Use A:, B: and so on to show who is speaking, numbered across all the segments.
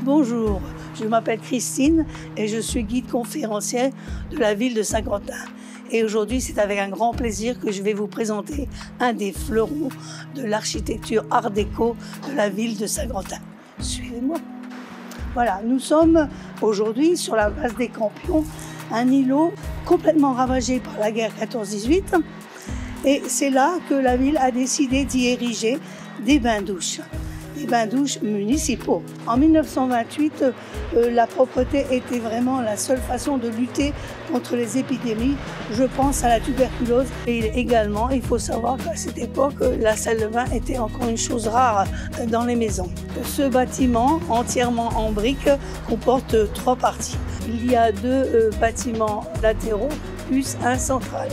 A: Bonjour, je m'appelle Christine et je suis guide conférencière de la ville de Saint-Quentin. Et aujourd'hui, c'est avec un grand plaisir que je vais vous présenter un des fleurons de l'architecture art déco de la ville de Saint-Quentin. Suivez-moi. Voilà, nous sommes aujourd'hui sur la place des Campions, un îlot complètement ravagé par la guerre 14-18. Et c'est là que la ville a décidé d'y ériger des bains-douches. Des bains-douches municipaux. En 1928, la propreté était vraiment la seule façon de lutter contre les épidémies. Je pense à la tuberculose. Et également, il faut savoir qu'à cette époque, la salle de bain était encore une chose rare dans les maisons. Ce bâtiment, entièrement en briques, comporte 3 parties. Il y a 2 bâtiments latéraux, plus un central.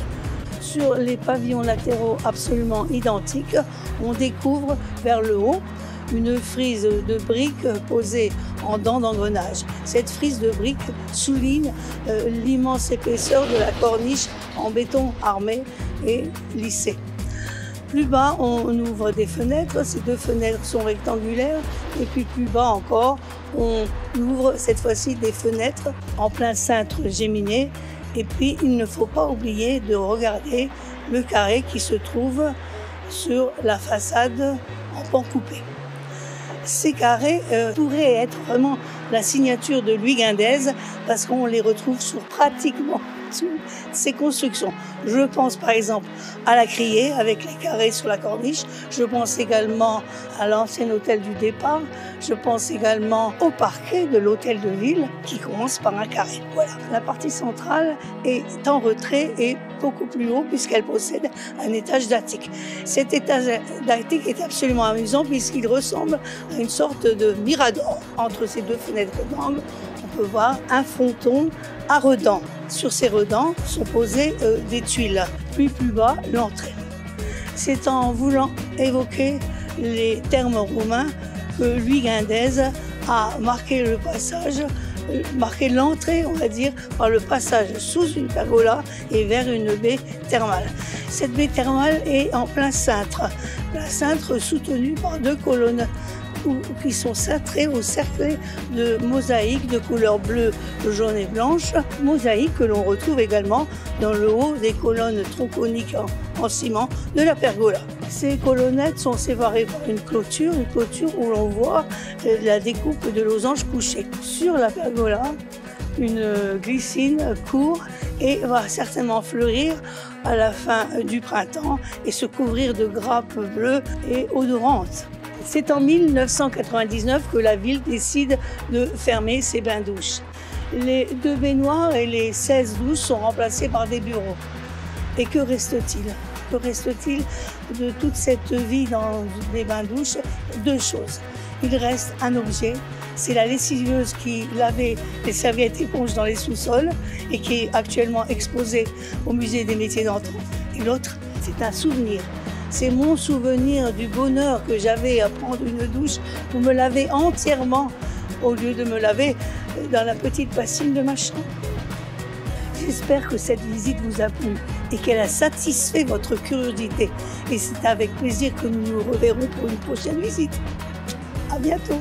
A: Sur les pavillons latéraux absolument identiques, on découvre vers le haut une frise de briques posée en dents d'engrenage. Cette frise de briques souligne l'immense épaisseur de la corniche en béton armé et lissé. Plus bas, on ouvre des fenêtres. Ces 2 fenêtres sont rectangulaires. Et puis plus bas encore, on ouvre cette fois-ci des fenêtres en plein cintre géminé. Et puis, il ne faut pas oublier de regarder le carré qui se trouve sur la façade en pan coupé. Ces carrés pourraient être vraiment la signature de Louis Guindez parce qu'on les retrouve sur pratiquement toutes ces constructions. Je pense par exemple à la Criée avec les carrés sur la corniche. Je pense également à l'ancien hôtel du départ. Je pense également au parquet de l'hôtel de ville qui commence par un carré. Voilà. La partie centrale est en retrait et beaucoup plus haut puisqu'elle possède un étage d'attique. Cet étage d'attique est absolument amusant puisqu'il ressemble à une sorte de mirador. Entre ces 2 fenêtres d'angle, on peut voir un fronton à redans. Sur ces redans sont posées des tuiles. Puis plus bas, l'entrée. C'est en voulant évoquer les termes romains que Louis Guindez a marqué le passage, marqué l'entrée, on va dire, par le passage sous une pergola et vers une baie thermale. Cette baie thermale est en plein cintre soutenu par 2 colonnes qui sont cintrées ou cerclées de mosaïques de couleur bleue, jaune et blanche, mosaïques que l'on retrouve également dans le haut des colonnes tronconiques en ciment de la pergola. Ces colonnettes sont séparées par une clôture où l'on voit la découpe de losanges couchés. Sur la pergola, une glycine court et va certainement fleurir à la fin du printemps et se couvrir de grappes bleues et odorantes. C'est en 1999 que la ville décide de fermer ses bains-douches. Les 2 baignoires et les 16 douches sont remplacées par des bureaux. Et que reste-t-il? Que reste-t-il de toute cette vie dans les bains-douches? 2 choses. Il reste un objet, c'est la lessiveuse qui lavait les serviettes éponges dans les sous-sols et qui est actuellement exposée au musée des métiers d'antan. Et l'autre, c'est un souvenir. C'est mon souvenir du bonheur que j'avais à prendre une douche pour me laver entièrement au lieu de me laver dans la petite bassine de ma chambre. J'espère que cette visite vous a plu et qu'elle a satisfait votre curiosité. Et c'est avec plaisir que nous nous reverrons pour une prochaine visite. À bientôt.